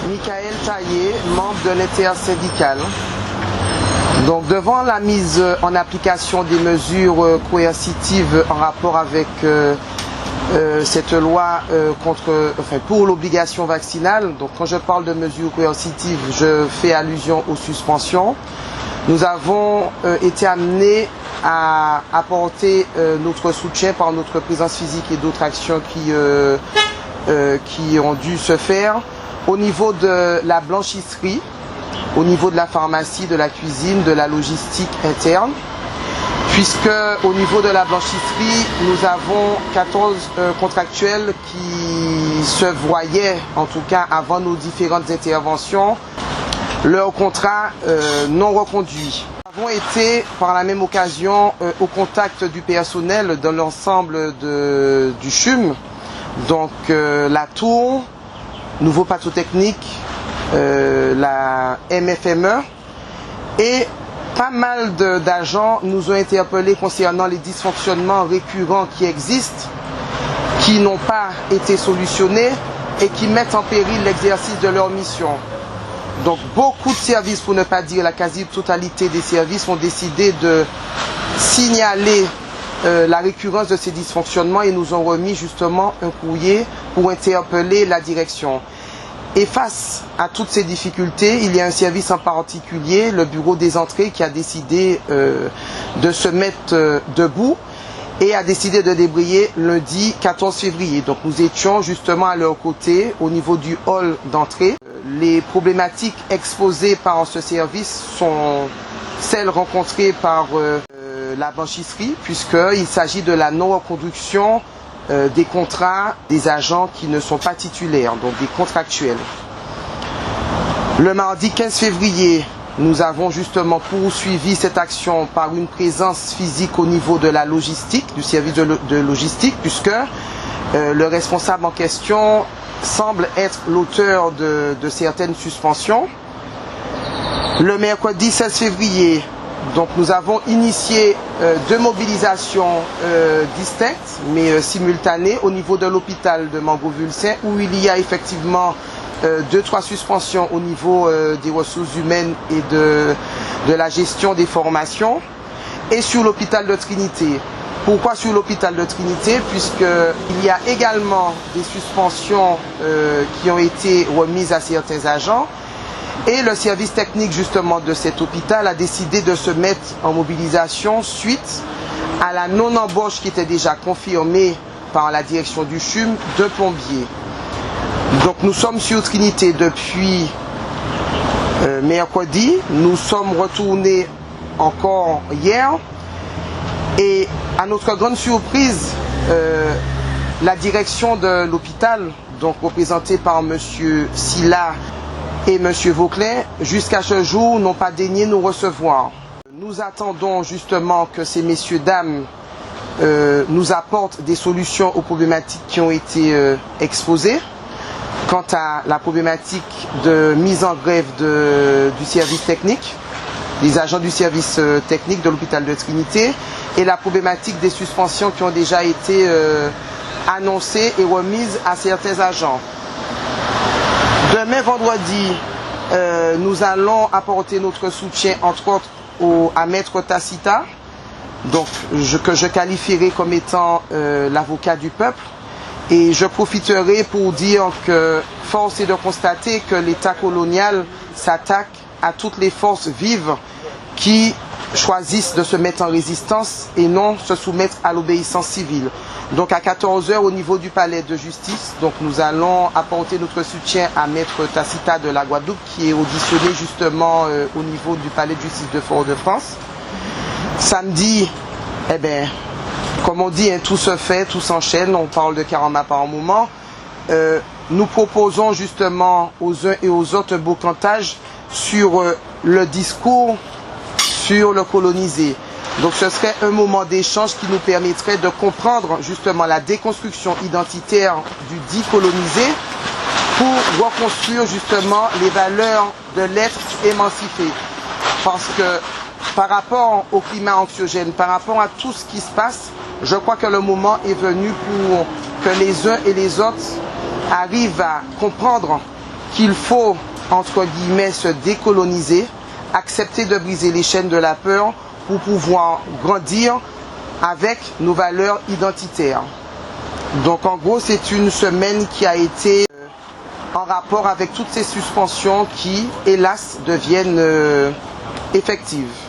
Michael Taillé, membre de l'intersyndicale. Donc devant la mise en application des mesures coercitives en rapport avec cette loi pour l'obligation vaccinale, donc quand je parle de mesures coercitives, je fais allusion aux suspensions. Nous avons été amenés à apporter notre soutien par notre présence physique et d'autres actions qui ont dû se faire au niveau de la blanchisserie, au niveau de la pharmacie, de la cuisine, de la logistique interne, puisque au niveau de la blanchisserie, nous avons 14 contractuels qui se voyaient, en tout cas avant nos différentes interventions, leur contrat non reconduit. Nous avons été par la même occasion au contact du personnel dans l'ensemble du CHUM, donc la Tour, Nouveau Pathotechnique, la MFME, et pas mal d'agents nous ont interpellés concernant les dysfonctionnements récurrents qui existent, qui n'ont pas été solutionnés et qui mettent en péril l'exercice de leur mission. Donc beaucoup de services, pour ne pas dire la quasi-totalité des services, ont décidé de signaler la récurrence de ces dysfonctionnements et nous ont remis justement un courrier pour interpeller la direction. Et face à toutes ces difficultés, il y a un service en particulier, le bureau des entrées, qui a décidé de se mettre debout et a décidé de débrayer lundi 14 février. Donc nous étions justement à leur côté au niveau du hall d'entrée. Les problématiques exposées par ce service sont celles rencontrées par la blanchisserie, puisqu'il s'agit de la non-reconduction des contrats des agents qui ne sont pas titulaires, donc des contractuels. Le mardi 15 février, nous avons justement poursuivi cette action par une présence physique au niveau de la logistique, du service de logistique, puisque le responsable en question semble être l'auteur de certaines suspensions. Le mercredi 16 février, donc nous avons initié deux mobilisations distinctes mais simultanées au niveau de l'hôpital de Mangovulsin, où il y a effectivement 2-3 suspensions au niveau des ressources humaines et de la gestion des formations, et sur l'hôpital de Trinité. Pourquoi sur l'hôpital de Trinité? Puisqu'il y a également des suspensions qui ont été remises à certains agents. Et le service technique justement de cet hôpital a décidé de se mettre en mobilisation suite à la non-embauche qui était déjà confirmée par la direction du CHUM de plombiers. Donc nous sommes sur Trinité depuis mercredi, nous sommes retournés encore hier et à notre grande surprise, la direction de l'hôpital, donc représentée par M. Silla et M. Vauclin, jusqu'à ce jour, n'ont pas daigné nous recevoir. Nous attendons justement que ces messieurs, dames, nous apportent des solutions aux problématiques qui ont été exposées. Quant à la problématique de mise en grève du service technique, des agents du service technique de l'hôpital de Trinité, et la problématique des suspensions qui ont déjà été annoncées et remises à certains agents. Demain vendredi, nous allons apporter notre soutien entre autres à Maître Tacita, donc, que je qualifierai comme étant l'avocat du peuple. Et je profiterai pour dire que force est de constater que l'État colonial s'attaque à toutes les forces vives qui choisissent de se mettre en résistance et non se soumettre à l'obéissance civile. Donc à 14 h au niveau du palais de justice, donc nous allons apporter notre soutien à Maître Tacita de la Guadeloupe, qui est auditionné justement au niveau du palais de justice de Fort-de-France. Samedi, eh bien, comme on dit, hein, tout se fait, tout s'enchaîne, on parle de Karama par un moment. Nous proposons justement aux uns et aux autres un beau cantage sur le discours sur le colonisé. Donc ce serait un moment d'échange qui nous permettrait de comprendre justement la déconstruction identitaire du dit colonisé pour reconstruire justement les valeurs de l'être émancipé. Parce que par rapport au climat anxiogène, par rapport à tout ce qui se passe, je crois que le moment est venu pour que les uns et les autres arrivent à comprendre qu'il faut, entre guillemets, se décoloniser, accepter de briser les chaînes de la peur pour pouvoir grandir avec nos valeurs identitaires. Donc en gros, c'est une semaine qui a été en rapport avec toutes ces suspensions qui, hélas, deviennent effectives.